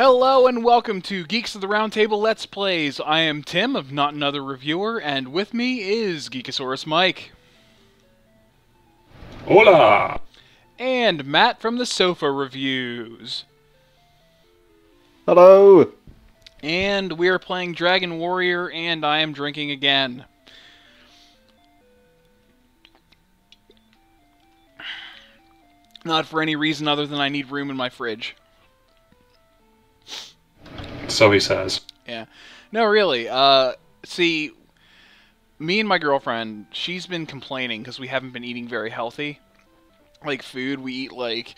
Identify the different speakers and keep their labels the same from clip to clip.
Speaker 1: Hello and welcome to Geeks of the Roundtable Let's Plays. I am Tim of Not Another Reviewer, and with me is Geekosaurus Mike.
Speaker 2: Hola!
Speaker 1: And Matt from the Sofa Reviews.
Speaker 3: Hello!
Speaker 1: And we are playing Dragon Warrior, and I am drinking again. Not for any reason other than I need room in my fridge.
Speaker 2: So he says.
Speaker 1: Yeah. No, really. See, me and my girlfriend, she's been complaining because we haven't been eating very healthy. Like, food, we eat, like,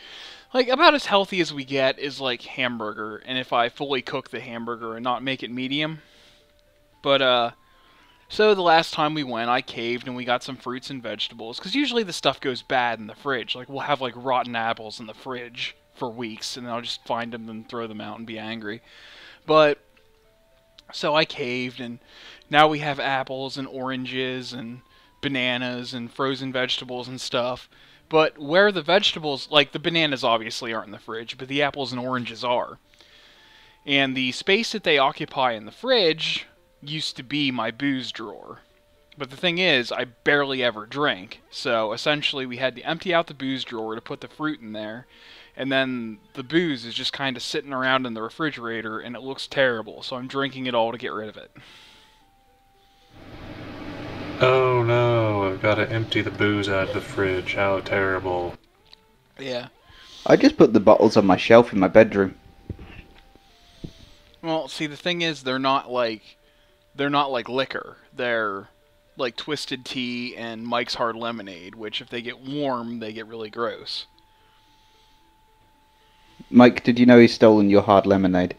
Speaker 1: about as healthy as we get is, like, hamburger. And if I fully cook the hamburger and not make it medium. But, so the last time we went, I caved and we got some fruits and vegetables. Because usually the stuff goes bad in the fridge. Like, we'll have, like, rotten apples in the fridge for weeks. And then I'll just find them and throw them out and be angry. But, so I caved, and now we have apples and oranges and bananas and frozen vegetables and stuff. But where the vegetables, like the bananas obviously aren't in the fridge, but the apples and oranges are. And the space that they occupy in the fridge used to be my booze drawer. But the thing is, I barely ever drink. So essentially we had to empty out the booze drawer to put the fruit in there. And then the booze is just kind of sitting around in the refrigerator, and it looks terrible, so I'm drinking it all to get rid of it.
Speaker 2: Oh no, I've got to empty the booze out of the fridge. How terrible.
Speaker 1: Yeah.
Speaker 3: I just put the bottles on my shelf in my bedroom.
Speaker 1: Well, see, the thing is, they're not like liquor. They're like Twisted Tea and Mike's Hard Lemonade, which if they get warm, they get really gross.
Speaker 3: Mike, did you know he's stolen your hard lemonade?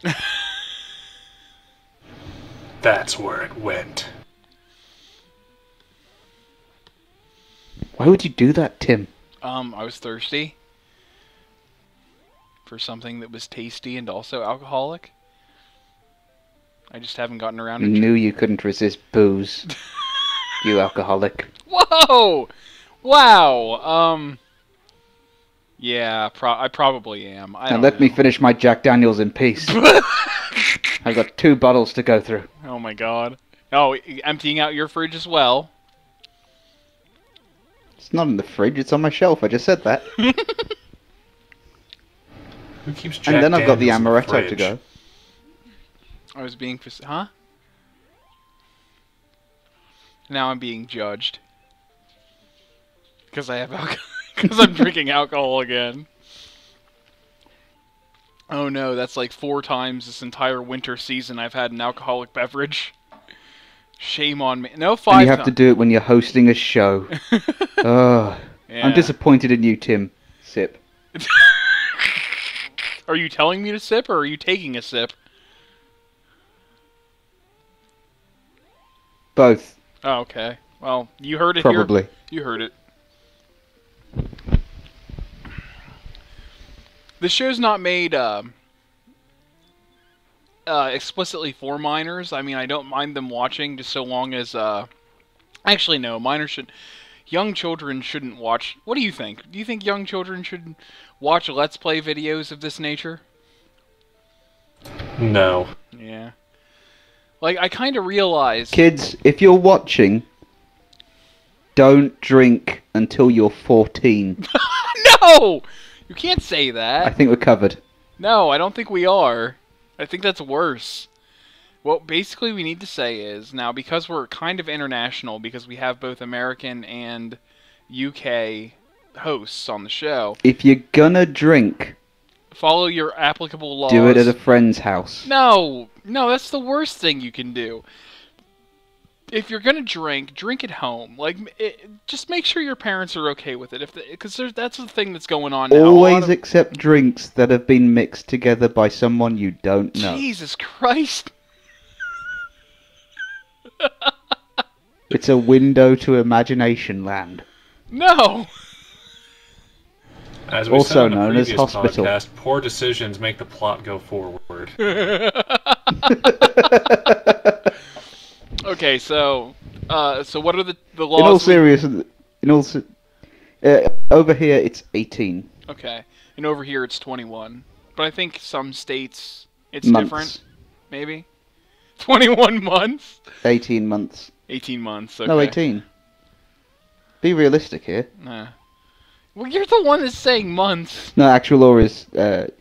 Speaker 2: That's where it went.
Speaker 3: Why would you do that, Tim?
Speaker 1: I was thirsty for something that was tasty and also alcoholic. I just haven't gotten around to
Speaker 3: I knew you couldn't resist booze. You alcoholic.
Speaker 1: Whoa! Wow, yeah, I probably am.
Speaker 3: Now let me finish my Jack Daniels in peace. I've got 2 bottles to go through.
Speaker 1: Oh my god. Oh, emptying out your fridge as well.
Speaker 3: It's not in the fridge, it's on my shelf. I just said that.
Speaker 2: Who keeps Jack
Speaker 3: And then I've got the
Speaker 2: Daniels in
Speaker 3: amaretto
Speaker 2: fridge?
Speaker 3: to go.
Speaker 1: I was being... Huh? Now I'm being judged. Because I have alcohol. Because I'm drinking alcohol again. Oh no, that's like 4 times this entire winter season I've had an alcoholic beverage. Shame on me. No, 5
Speaker 3: And you have to do it when you're hosting a show. Ugh.
Speaker 1: Yeah.
Speaker 3: I'm disappointed in you, Tim. Sip.
Speaker 1: Are you telling me to sip, or are you taking a sip?
Speaker 3: Both.
Speaker 1: Oh, okay. Well, you heard it
Speaker 3: Probably.
Speaker 1: here. You heard it. This show's not made explicitly for minors. I mean, I don't mind them watching, just so long as... Actually, no. Minors should... Young children shouldn't watch... What do you think? Do you think young children should watch Let's Play videos of this nature?
Speaker 2: No.
Speaker 1: Yeah. Like, I kind of realize...
Speaker 3: Kids, if you're watching, don't drink until you're 14.
Speaker 1: No! You can't say that.
Speaker 3: I think we're covered.
Speaker 1: No, I don't think we are. I think that's worse. What basically we need to say is, now because we're kind of international, because we have both American and UK hosts on the show,
Speaker 3: If you're gonna drink,
Speaker 1: follow your applicable laws.
Speaker 3: do it at a friend's house.
Speaker 1: No, that's the worst thing you can do. If you're gonna drink at home. Like, just make sure your parents are okay with it. Because that's the thing that's going on now.
Speaker 3: Always accept drinks that have been mixed together by someone you don't know.
Speaker 1: Jesus Christ.
Speaker 3: It's a window to imagination land.
Speaker 1: No.
Speaker 2: As we
Speaker 3: Also
Speaker 2: said on
Speaker 3: known
Speaker 2: the
Speaker 3: as
Speaker 2: previous
Speaker 3: hospital.
Speaker 2: podcast, poor decisions make the plot go forward.
Speaker 1: Okay, so what are the laws?
Speaker 3: In all seriousness, over here it's 18.
Speaker 1: Okay, and over here it's 21. But I think some states It's
Speaker 3: months.
Speaker 1: different, maybe? 21 months?
Speaker 3: 18 months.
Speaker 1: 18 months, okay.
Speaker 3: No, 18. Be realistic here.
Speaker 1: Nah. Well, you're the one that's saying months.
Speaker 3: No, actual law is... but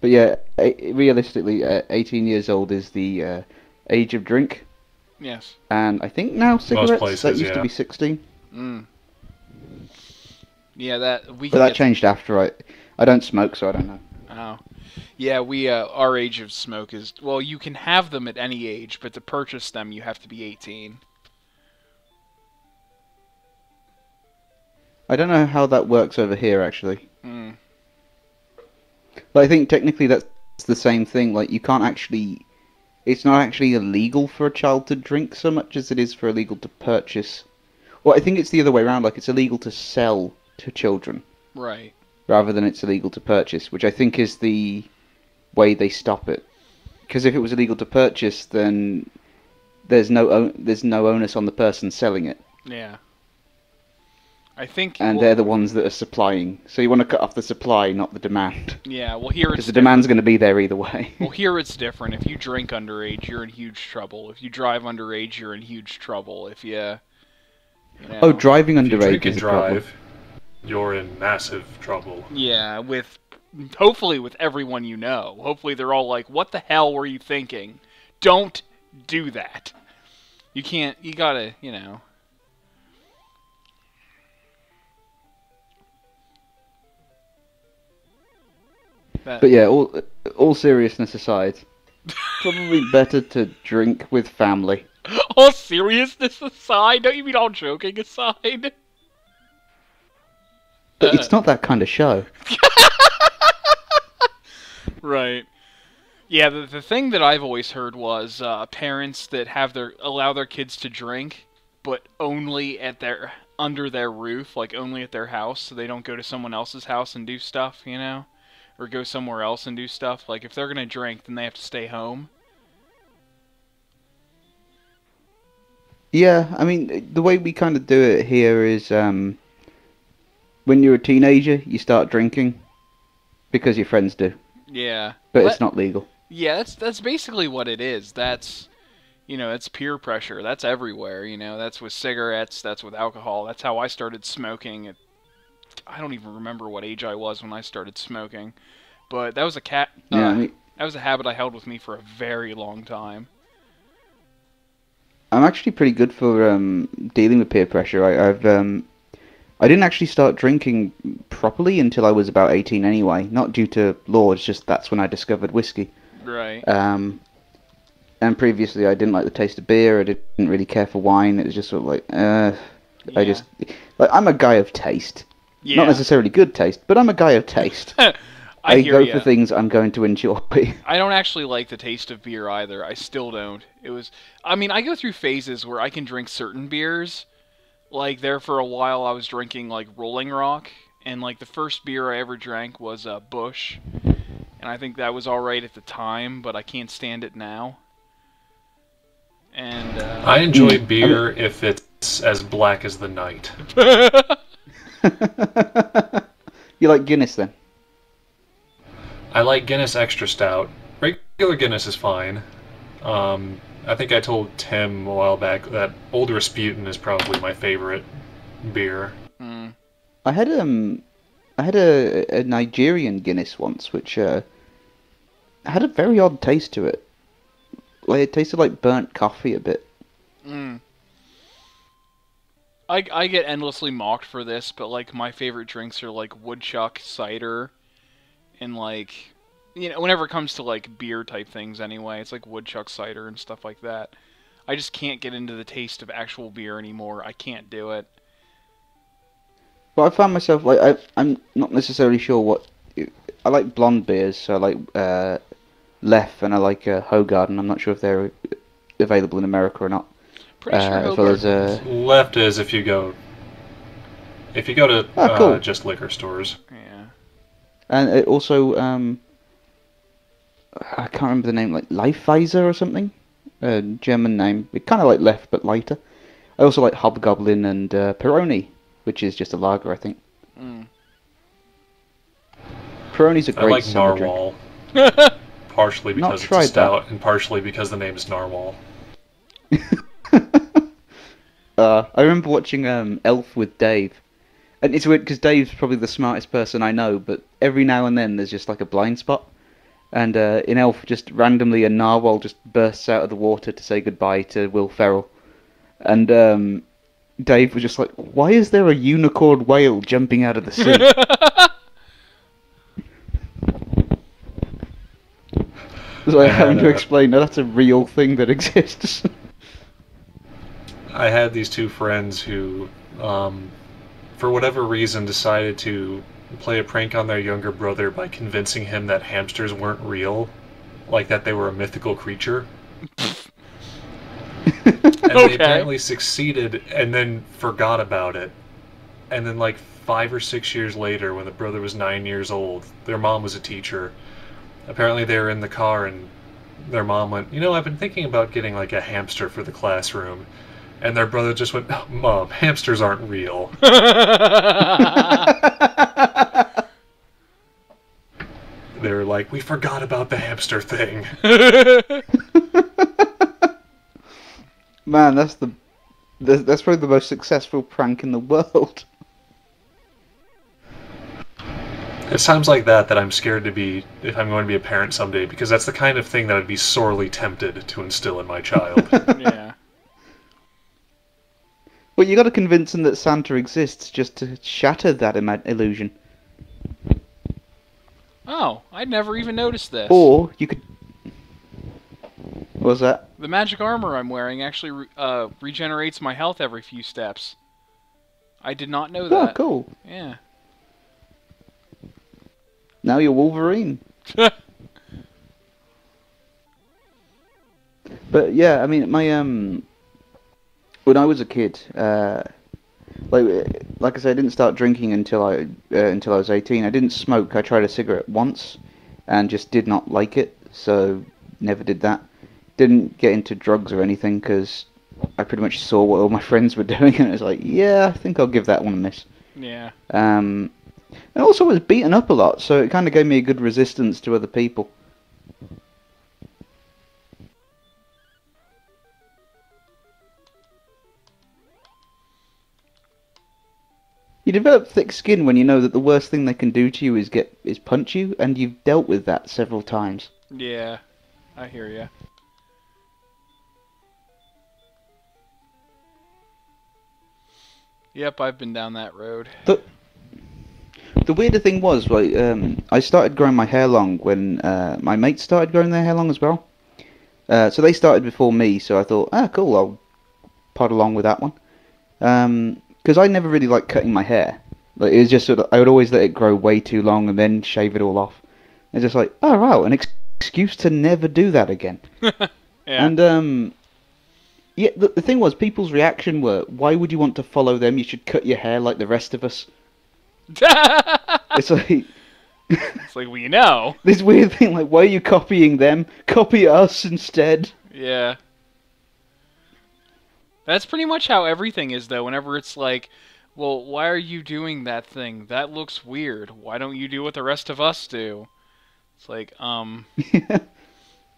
Speaker 3: yeah, realistically, 18 years old is the age of drink.
Speaker 1: Yes.
Speaker 3: And I think now cigarettes,
Speaker 2: places,
Speaker 3: that used to
Speaker 2: yeah.
Speaker 3: be 16.
Speaker 1: Yeah, that...
Speaker 3: But that changed after I don't smoke, so I don't know.
Speaker 1: Oh. Yeah, our age of smoke is... Well, you can have them at any age, but to purchase them, you have to be 18.
Speaker 3: I don't know how that works over here, actually. But I think technically that's the same thing. Like, you can't actually... It's not actually illegal for a child to drink so much as it is for illegal to purchase. Well, I think it's the other way around. Like, it's illegal to sell to children.
Speaker 1: Right.
Speaker 3: Rather than it's illegal to purchase, which I think is the way they stop it. Because if it was illegal to purchase, then there's no onus on the person selling it.
Speaker 1: Yeah. I think...
Speaker 3: And they're the ones that are supplying. So you want to cut off the supply, not the demand.
Speaker 1: Yeah, well, here it's...
Speaker 3: Because the demand's going to be there either way.
Speaker 1: Well, here it's different. If you drink underage, you're in huge trouble. If you drive underage, you're in huge trouble. If you know...
Speaker 3: Oh, driving
Speaker 2: If you
Speaker 3: underage
Speaker 2: drink and
Speaker 3: is a problem.
Speaker 2: drive, you're in massive trouble.
Speaker 1: Yeah, hopefully with everyone you know. Hopefully they're all like, what the hell were you thinking? Don't do that. You can't... You gotta, you know...
Speaker 3: But yeah, all seriousness aside, probably better to drink with family.
Speaker 1: All seriousness aside? Don't you mean all joking aside?
Speaker 3: But it's not that kind of show.
Speaker 1: Right. Yeah, the thing that I've always heard was parents that allow their kids to drink, but only under their roof, like only at their house, so they don't go to someone else's house and do stuff, you know? Or go somewhere else and do stuff. Like, if they're gonna drink, then they have to stay home.
Speaker 3: Yeah, I mean, the way we kind of do it here is, when you're a teenager, you start drinking, because your friends do.
Speaker 1: Yeah.
Speaker 3: But it's not legal.
Speaker 1: Yeah, that's basically what it is. That's, you know, it's peer pressure. That's everywhere, you know. That's with cigarettes, that's with alcohol. That's how I started smoking. I don't even remember what age I was when I started smoking. But that was that was a habit I held with me for a very long time.
Speaker 3: I'm actually pretty good for dealing with peer pressure. I didn't actually start drinking properly until I was about 18 anyway. Not due to law, it's just that's when I discovered whiskey.
Speaker 1: Right.
Speaker 3: And previously I didn't like the taste of beer. I didn't really care for wine. It was just sort of like, I'm a guy of taste.
Speaker 1: Yeah.
Speaker 3: Not necessarily good taste, but I'm a guy of taste. I go for things I'm going to enjoy.
Speaker 1: I don't actually like the taste of beer either. I still don't. I go through phases where I can drink certain beers. Like, there for a while I was drinking, like, Rolling Rock. And, like, the first beer I ever drank was Busch. And I think that was alright at the time, but I can't stand it now. And,
Speaker 2: I enjoy beer if it's as black as the night.
Speaker 3: You like Guinness, then?
Speaker 2: I like Guinness Extra Stout. Regular Guinness is fine. I think I told Tim a while back that Old Rasputin is probably my favorite beer.
Speaker 3: I had a Nigerian Guinness once, which had a very odd taste to it. Like, it tasted like burnt coffee a bit.
Speaker 1: I get endlessly mocked for this, but, like, my favorite drinks are, like, woodchuck cider, and, like, you know, whenever it comes to, like, beer type things anyway, it's like woodchuck cider and stuff like that. I just can't get into the taste of actual beer anymore. I can't do it.
Speaker 3: Well, I found myself, like, I'm not necessarily sure what... I like blonde beers, so I like Leff and I like Hoegaarden. I'm not sure if they're available in America or not.
Speaker 1: Pretty sure
Speaker 3: as well as
Speaker 2: Left is if you go to
Speaker 3: cool.
Speaker 2: just liquor stores.
Speaker 1: Yeah.
Speaker 3: And it also, I can't remember the name, like Leifweiser or something? German name. It kind of like Leff, but lighter. I also like Hobgoblin and Peroni, which is just a lager, I think. Peroni's a great
Speaker 2: I like
Speaker 3: summer drink.
Speaker 2: Narwhal. partially
Speaker 3: Not
Speaker 2: because it's a
Speaker 3: tried that.
Speaker 2: stout, and partially because the name is Narwhal.
Speaker 3: I remember watching Elf with Dave, and it's weird because Dave's probably the smartest person I know, but every now and then there's just like a blind spot. And in Elf, just randomly a narwhal just bursts out of the water to say goodbye to Will Ferrell, and Dave was just like, "Why is there a unicorn whale jumping out of the sea?" So I having to explain, no, that's a real thing that exists.
Speaker 2: I had these two friends who, for whatever reason, decided to play a prank on their younger brother by convincing him that hamsters weren't real, like that they were a mythical creature. And they apparently succeeded and then forgot about it. And then like 5 or 6 years later, when the brother was 9 years old, their mom was a teacher. Apparently they were in the car and their mom went, I've been thinking about getting like a hamster for the classroom. And their brother just went, "Oh, Mom, hamsters aren't real." They were like, "We forgot about the hamster thing."
Speaker 3: Man, that's probably the most successful prank in the world.
Speaker 2: It's times like that I'm scared to be, if I'm going to be a parent someday, because that's the kind of thing that I'd be sorely tempted to instill in my child.
Speaker 1: Yeah.
Speaker 3: Well, you got to convince them that Santa exists just to shatter that illusion.
Speaker 1: Oh, I'd never even noticed this.
Speaker 3: Or you could. What was that?
Speaker 1: The magic armor I'm wearing actually regenerates my health every few steps. I did not know that.
Speaker 3: Oh, cool.
Speaker 1: Yeah.
Speaker 3: Now you're Wolverine. But yeah, I mean, my when I was a kid, like I said, I didn't start drinking until I was 18. I didn't smoke. I tried a cigarette once, and just did not like it, so never did that. Didn't get into drugs or anything because I pretty much saw what all my friends were doing, and I was like, yeah, I think I'll give that one a miss.
Speaker 1: Yeah.
Speaker 3: And also I was beaten up a lot, so it kind of gave me a good resistance to other people. You develop thick skin when you know that the worst thing they can do to you is punch you, and you've dealt with that several times.
Speaker 1: Yeah, I hear ya. Yep, I've been down that road.
Speaker 3: The weirder thing was, like, I started growing my hair long when my mates started growing their hair long as well. So they started before me, so I thought, cool, I'll pod along with that one. Because I never really liked cutting my hair. Like, it was just sort of, I would always let it grow way too long and then shave it all off. It's just like, oh wow, an excuse to never do that again.
Speaker 1: Yeah.
Speaker 3: And yeah, the thing was, people's reaction were, why would you want to follow them? You should cut your hair like the rest of us. It's like
Speaker 1: It's like, we know.
Speaker 3: this weird thing, like, why are you copying them? Copy us instead.
Speaker 1: Yeah. That's pretty much how everything is, though. Whenever it's like, well, why are you doing that thing? That looks weird. Why don't you do what the rest of us do? It's like,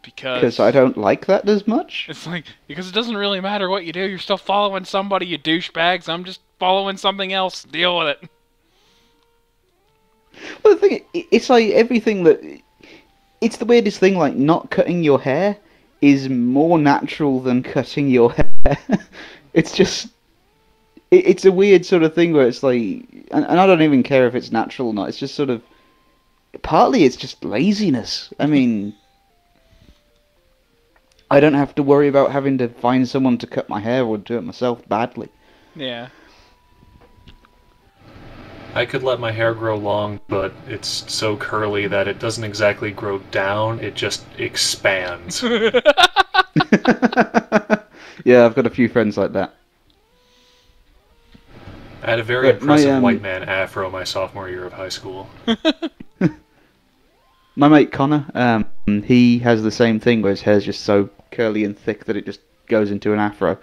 Speaker 1: because
Speaker 3: I don't like that as much.
Speaker 1: It's like, because it doesn't really matter what you do. You're still following somebody, you douchebags. I'm just following something else. Deal with it.
Speaker 3: Well, the thing, it's like everything that... It's the weirdest thing, like, not cutting your hair is more natural than cutting your hair. It's just... It's a weird sort of thing where it's like... And I don't even care if it's natural or not. It's just sort of... Partly it's just laziness. I mean... I don't have to worry about having to find someone to cut my hair or do it myself badly.
Speaker 1: Yeah.
Speaker 2: I could let my hair grow long, but it's so curly that it doesn't exactly grow down, it just expands.
Speaker 3: Yeah, I've got a few friends like that.
Speaker 2: I had a very impressive
Speaker 3: my,
Speaker 2: white man afro my sophomore year of high school.
Speaker 3: My mate Connor, he has the same thing where his hair's just so curly and thick that it just goes into an afro.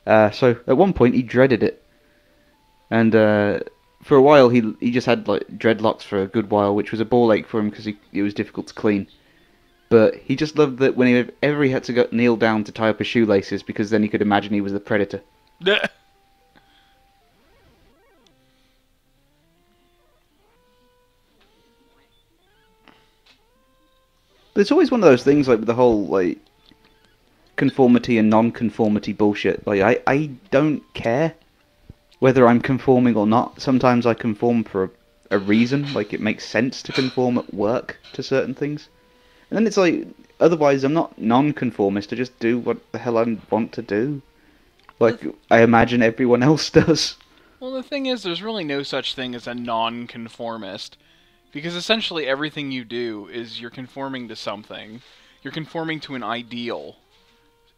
Speaker 3: So at one point he dreaded it. And for a while he just had like dreadlocks for a good while, which was a ball ache for him because it was difficult to clean. But he just loved that whenever he had to go kneel down to tie up his shoelaces, because then he could imagine he was the predator. But it's always one of those things, like with the whole like conformity and non-conformity bullshit. Like I don't care whether I'm conforming or not. Sometimes I conform for a reason, like it makes sense to conform at work to certain things. And then it's like, otherwise I'm not non-conformist, I just do what the hell I want to do. Like I imagine everyone else does.
Speaker 1: Well, the thing is, there's really no such thing as a non-conformist. Because essentially everything you do is you're conforming to something. You're conforming to an ideal.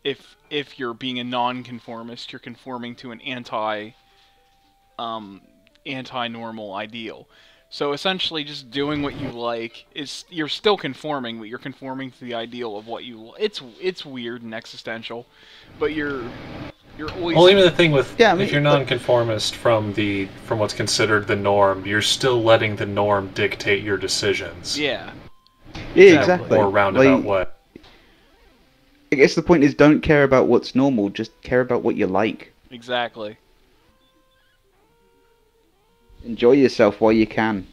Speaker 1: If you're being a non-conformist, you're conforming to an anti-normal ideal. So essentially, just doing what you like is you're still conforming, but you're conforming to the ideal of what you. It's weird and existential, but you're always.
Speaker 2: Well, even the thing with
Speaker 3: if
Speaker 2: you're non-conformist from what's considered the norm, you're still letting the norm dictate your decisions.
Speaker 1: Yeah.
Speaker 3: Yeah, exactly.
Speaker 2: More roundabout way.
Speaker 3: I guess the point is, don't care about what's normal, just care about what you like.
Speaker 1: Exactly.
Speaker 3: Enjoy yourself while you can.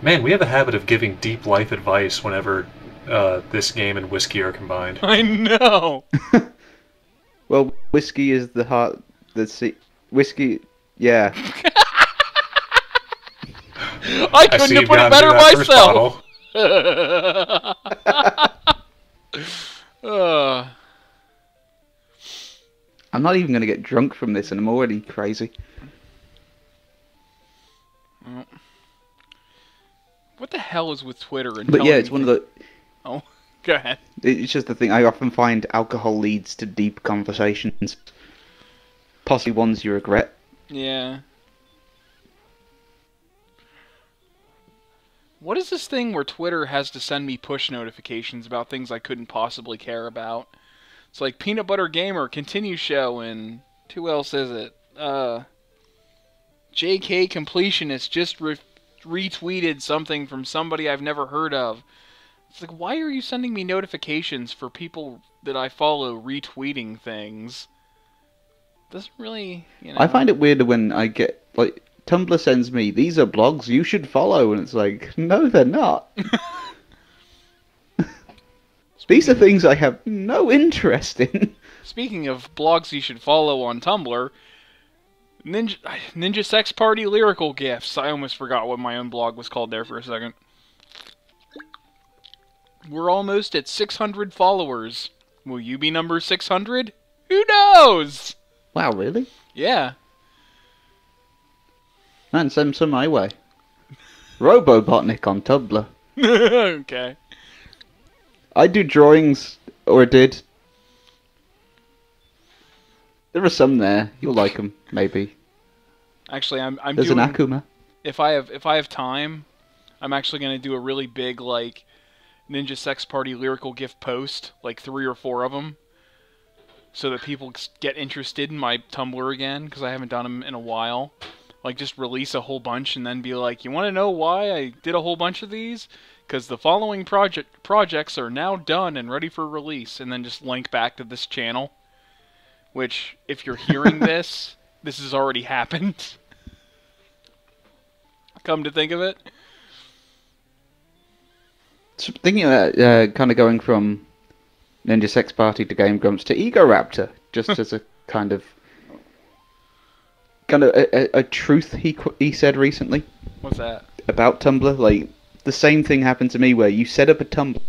Speaker 2: Man, we have a habit of giving deep life advice whenever this game and whiskey are combined.
Speaker 1: I know!
Speaker 3: Well, whiskey is the heart... Whiskey... Yeah.
Speaker 1: I couldn't have put it better myself!
Speaker 3: I'm not even going to get drunk from this, and I'm already crazy.
Speaker 1: What the hell is with Twitter? And
Speaker 3: but yeah, it's one of the...
Speaker 1: Oh, go ahead.
Speaker 3: It's just the thing, I often find alcohol leads to deep conversations. Possibly ones you regret.
Speaker 1: Yeah. What is this thing where Twitter has to send me push notifications about things I couldn't possibly care about? It's like Peanut Butter Gamer, continue show, and who else is it? JK Completionist just retweeted something from somebody I've never heard of. It's like, why are you sending me notifications for people that I follow retweeting things? Doesn't really, you know.
Speaker 3: I find it weirder when I get, like, Tumblr sends me, these are blogs you should follow, and it's like, no, they're not. These are things I have no interest in.
Speaker 1: Speaking of blogs you should follow on Tumblr, Ninja Sex Party Lyrical Gifts. I almost forgot what my own blog was called there for a second. We're almost at 600 followers. Will you be number 600? Who knows?
Speaker 3: Wow, really?
Speaker 1: Yeah.
Speaker 3: Man, send some my way. Robobotnik on Tumblr.
Speaker 1: Okay.
Speaker 3: I do drawings, or did. There are some there. You'll like them, maybe.
Speaker 1: Actually, I'm
Speaker 3: There's
Speaker 1: doing...
Speaker 3: an Akuma.
Speaker 1: If I have time, I'm actually going to do a really big, like, Ninja Sex Party lyrical gift post, like 3 or 4 of them, so that people get interested in my Tumblr again, because I haven't done them in a while. Like, just release a whole bunch and then be like, you want to know why I did a whole bunch of these? Because the following projects are now done and ready for release, and then just link back to this channel. Which, if you're hearing this, this has already happened. Come to think of it.
Speaker 3: So thinking of that, kind of going from Ninja Sex Party to Game Grumps to Ego Raptor, just as a kind of a truth he said recently.
Speaker 1: What's that?
Speaker 3: About Tumblr. Like, the same thing happened to me where you set up a Tumblr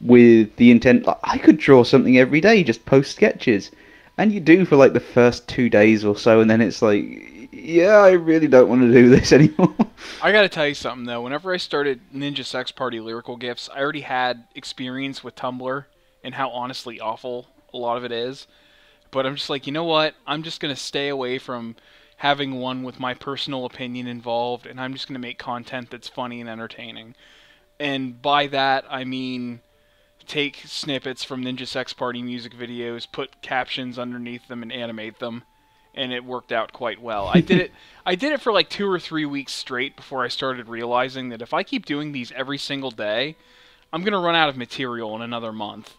Speaker 3: with the intent, like, I could draw something every day, just post sketches. And you do for like the first 2 days or so, and then it's like, yeah, I really don't want to do this anymore.
Speaker 1: I gotta tell you something though, whenever I started Ninja Sex Party Lyrical Gifts, I already had experience with Tumblr and how honestly awful a lot of it is. But I'm just like, you know what? I'm just gonna stay away from having one with my personal opinion involved, and I'm just gonna make content that's funny and entertaining. And by that, I mean take snippets from Ninja Sex Party music videos, put captions underneath them, and animate them. And it worked out quite well. I did it for like 2 or 3 weeks straight before I started realizing that if I keep doing these every single day, I'm gonna run out of material in another month.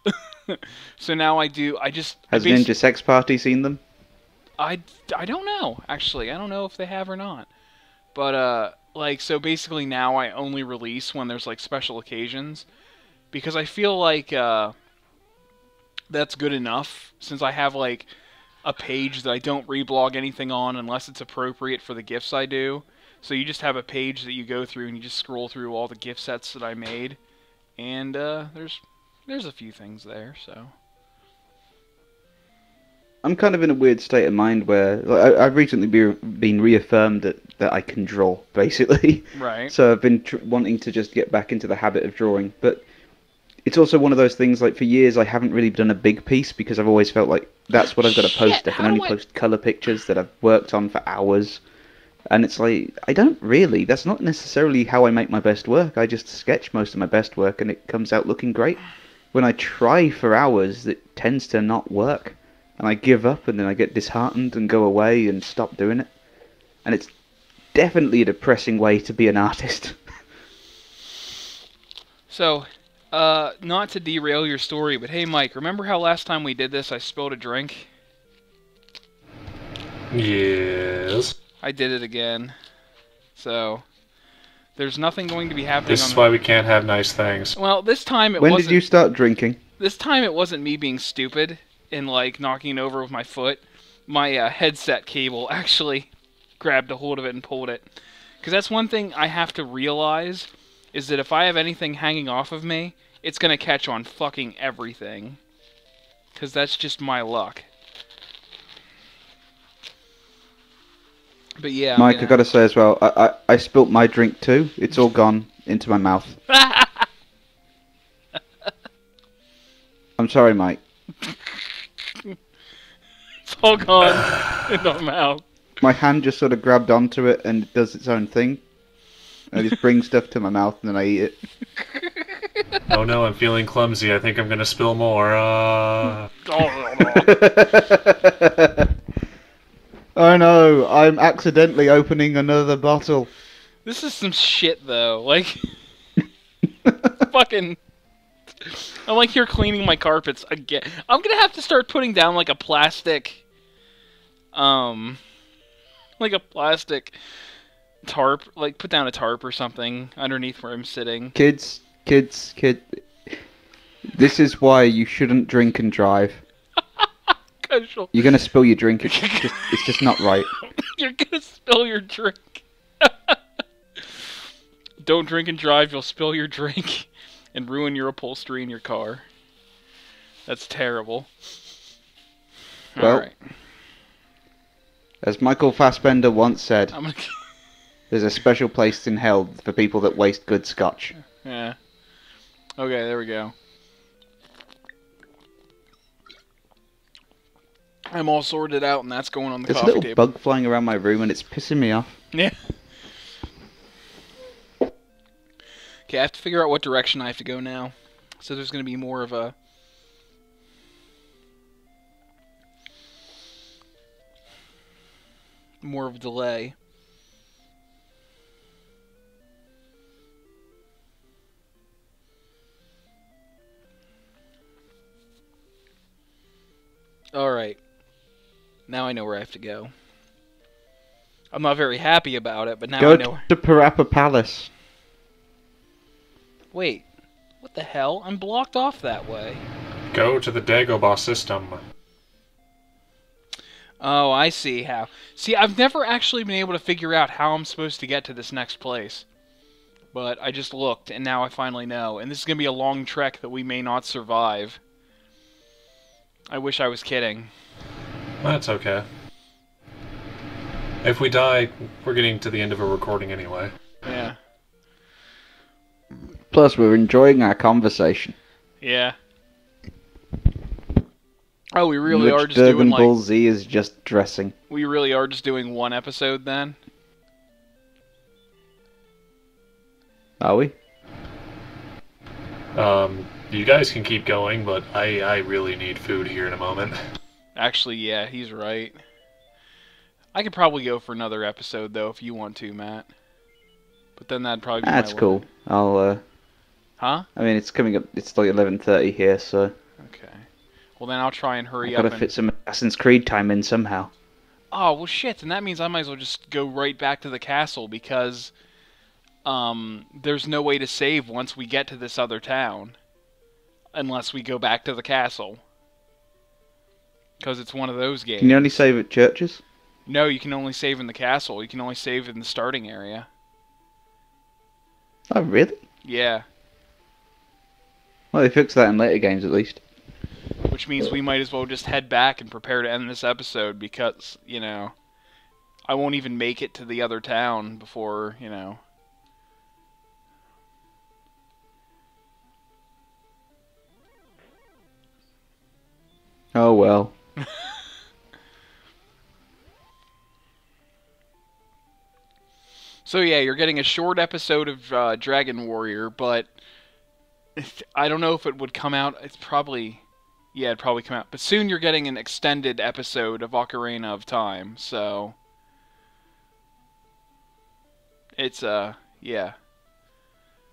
Speaker 1: So now I do.
Speaker 3: Has Ninja Sex Party seen them?
Speaker 1: I don't know, actually. I don't know if they have or not. But, like, so basically now I only release when there's, like, special occasions. Because I feel like, that's good enough. Since I have, like, a page that I don't reblog anything on unless it's appropriate for the gifts I do. So you just have a page that you go through and you just scroll through all the gift sets that I made. And, there's a few things there, so...
Speaker 3: I'm kind of in a weird state of mind where like, I've recently been reaffirmed that I can draw, basically.
Speaker 1: Right.
Speaker 3: So I've been wanting to just get back into the habit of drawing. But it's also one of those things, like, for years I haven't really done a big piece because I've always felt like that's what I've got to post. I can only post colour pictures that I've worked on for hours. And it's like, I don't really. That's not necessarily how I make my best work. I just sketch most of my best work and it comes out looking great. When I try for hours, it tends to not work. And I give up, and then I get disheartened and go away and stop doing it. And it's definitely a depressing way to be an artist.
Speaker 1: So, not to derail your story, but hey, Mike, remember how last time we did this, I spilled a drink?
Speaker 2: Yes.
Speaker 1: I did it again. So, there's nothing going to be happening.
Speaker 2: This is why we can't have nice things.
Speaker 1: Well, this time it
Speaker 3: wasn't...
Speaker 1: wasn't...
Speaker 3: When did you start drinking?
Speaker 1: This time it wasn't me being stupid and, like, knocking it over with my foot. My headset cable actually grabbed a hold of it and pulled it. Because that's one thing I have to realize, is that if I have anything hanging off of me, it's going to catch on fucking everything. Because that's just my luck. But yeah,
Speaker 3: Mike, I gotta say as well, I spilt my drink too. It's all gone into my mouth. I'm sorry, Mike.
Speaker 1: It's all gone in my mouth.
Speaker 3: My hand just sort of grabbed onto it and it does its own thing. I just bring stuff to my mouth and then I eat it.
Speaker 2: Oh no, I'm feeling clumsy. I think I'm gonna spill more.
Speaker 3: Oh no, I'm accidentally opening another bottle.
Speaker 1: This is some shit though. Like, fucking... I'm like here cleaning my carpets again. I'm gonna have to start putting down like a plastic, like a plastic tarp, like put down a tarp or something underneath where I'm sitting.
Speaker 3: Kids. This is why you shouldn't drink and drive. You're gonna spill your drink. It's just not right.
Speaker 1: You're gonna spill your drink. Don't drink and drive. You'll spill your drink and ruin your upholstery in your car. That's terrible.
Speaker 3: Well,
Speaker 1: all right.
Speaker 3: As Michael Fassbender once said,
Speaker 1: I'm gonna...
Speaker 3: there's a special place in hell for people that waste good scotch.
Speaker 1: Yeah. Okay, there we go. I'm all sorted out, and that's going on the
Speaker 3: There's
Speaker 1: coffee
Speaker 3: a little
Speaker 1: table.
Speaker 3: bug flying around my room, and it's pissing me off.
Speaker 1: Yeah. Okay, I have to figure out what direction I have to go now. So there's going to be more of a... more of a delay. Alright. Now I know where I have to go. I'm not very happy about it, but now I know...
Speaker 3: Go to Parappa Palace.
Speaker 1: Wait. What the hell? I'm blocked off that way.
Speaker 2: Go to the Dagobah system.
Speaker 1: Oh, I see how. See, I've never actually been able to figure out how I'm supposed to get to this next place. But I just looked, and now I finally know. And this is going to be a long trek that we may not survive. I wish I was kidding.
Speaker 2: That's okay. If we die, we're getting to the end of a recording anyway.
Speaker 1: Yeah.
Speaker 3: Plus, we're enjoying our conversation.
Speaker 1: Yeah. Oh, we really are just
Speaker 3: Durban
Speaker 1: doing like...
Speaker 3: Bull Z is just dressing.
Speaker 1: We really are just doing one episode then?
Speaker 3: Are we?
Speaker 2: You guys can keep going, but I really need food here in a moment.
Speaker 1: Actually, yeah, he's right. I could probably go for another episode, though, if you want to, Matt. But then that'd probably be
Speaker 3: That's cool.
Speaker 1: Huh?
Speaker 3: I mean, it's coming up. It's like 11:30 here, so
Speaker 1: Okay. Well, then I'll try and
Speaker 3: I
Speaker 1: hurry up
Speaker 3: gotta
Speaker 1: and...
Speaker 3: fit some Assassin's Creed time in somehow.
Speaker 1: Oh, well, shit. Then that means I might as well just go right back to the castle because there's no way to save once we get to this other town. Unless we go back to the castle. Because it's one of those games.
Speaker 3: Can you only save at churches?
Speaker 1: No, you can only save in the castle. You can only save in the starting area.
Speaker 3: Oh, really?
Speaker 1: Yeah.
Speaker 3: Well, they fixed that in later games, at least.
Speaker 1: Which means we might as well just head back and prepare to end this episode because, you know, I won't even make it to the other town before, you know.
Speaker 3: Oh, well.
Speaker 1: So yeah, you're getting a short episode of Dragon Warrior, but I don't know if it would come out. It's probably... Yeah, it'd probably come out. But soon you're getting an extended episode of Ocarina of Time, so... It's, yeah.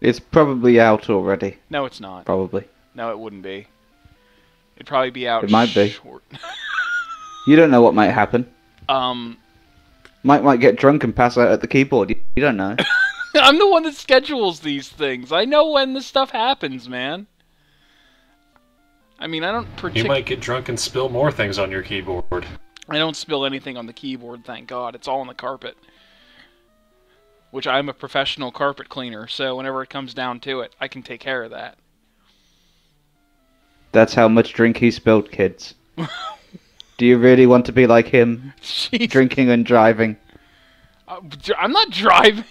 Speaker 3: It's probably out already.
Speaker 1: No, it's not.
Speaker 3: Probably.
Speaker 1: No, it wouldn't be. It'd probably be out
Speaker 3: It might be.
Speaker 1: short.
Speaker 3: You don't know what might happen.
Speaker 1: Um...
Speaker 3: Might get drunk and pass out at the keyboard. You don't know.
Speaker 1: I'm the one that schedules these things. I know when this stuff happens, man. I mean, I don't
Speaker 2: You might get drunk and spill more things on your keyboard.
Speaker 1: I don't spill anything on the keyboard, thank God. It's all on the carpet. Which I'm a professional carpet cleaner, so whenever it comes down to it, I can take care of that.
Speaker 3: That's how much drink he spilled, kids. Do you really want to be like him?
Speaker 1: Jeez.
Speaker 3: Drinking and driving.
Speaker 1: I'm not driving.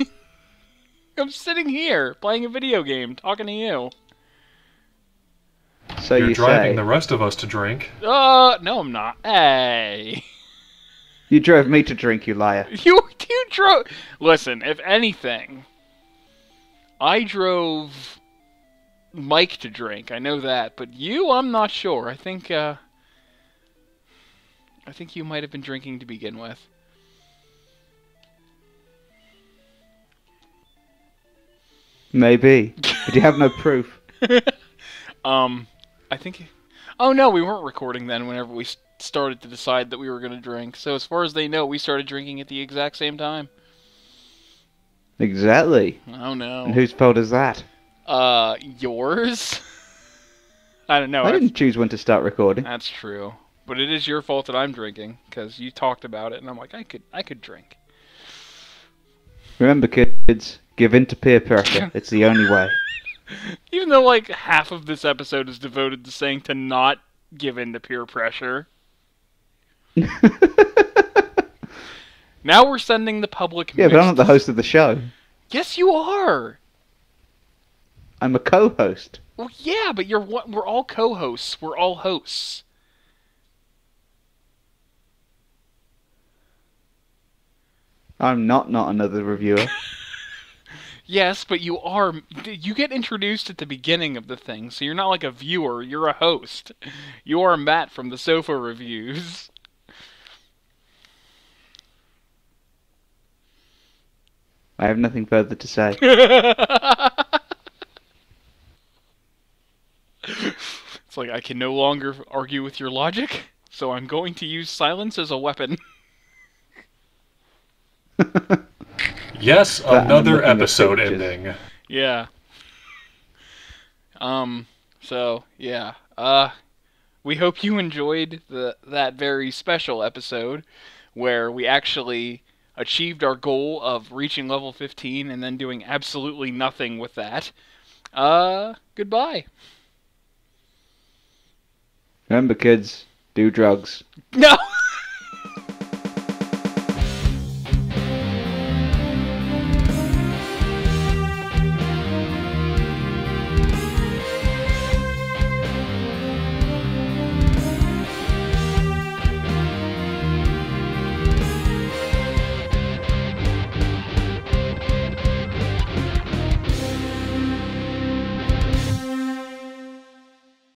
Speaker 1: I'm sitting here, playing a video game, talking to you.
Speaker 3: So
Speaker 2: You're
Speaker 3: you
Speaker 2: driving
Speaker 3: say.
Speaker 2: the rest of us to drink.
Speaker 1: No I'm not. Hey.
Speaker 3: You drove me to drink, you liar.
Speaker 1: You drove... Listen, if anything, I drove Mike to drink, I know that, but you, I'm not sure. I think you might have been drinking to begin with.
Speaker 3: Maybe. But you have no proof.
Speaker 1: I think... Oh no, we weren't recording then whenever we started to decide that we were going to drink. So as far as they know, we started drinking at the exact same time.
Speaker 3: Exactly.
Speaker 1: Oh no.
Speaker 3: And whose fault is that?
Speaker 1: Yours? I don't know.
Speaker 3: I didn't choose when to start recording.
Speaker 1: That's true. But it is your fault that I'm drinking, because you talked about it, and I'm like, I could drink.
Speaker 3: Remember, kids, give in to peer pressure. It's the only way.
Speaker 1: Even though, like, half of this episode is devoted to saying to not give in to peer pressure. Now we're sending the public...
Speaker 3: Yeah, but I'm not the host of the show.
Speaker 1: Yes, you are!
Speaker 3: I'm a co-host.
Speaker 1: Well, yeah, but we're all co-hosts. We're all hosts.
Speaker 3: I'm not another reviewer.
Speaker 1: Yes, but you are... You get introduced at the beginning of the thing, so you're not like a viewer, you're a host. You are Matt from the Sofa Reviews.
Speaker 3: I have nothing further to say.
Speaker 1: It's like, I can no longer argue with your logic, so I'm going to use silence as a weapon.
Speaker 2: Yes, another episode ending.
Speaker 1: Yeah. So, yeah. We hope you enjoyed that very special episode where we actually achieved our goal of reaching level 15 and then doing absolutely nothing with that. Goodbye.
Speaker 3: Remember, kids, do drugs.
Speaker 1: No!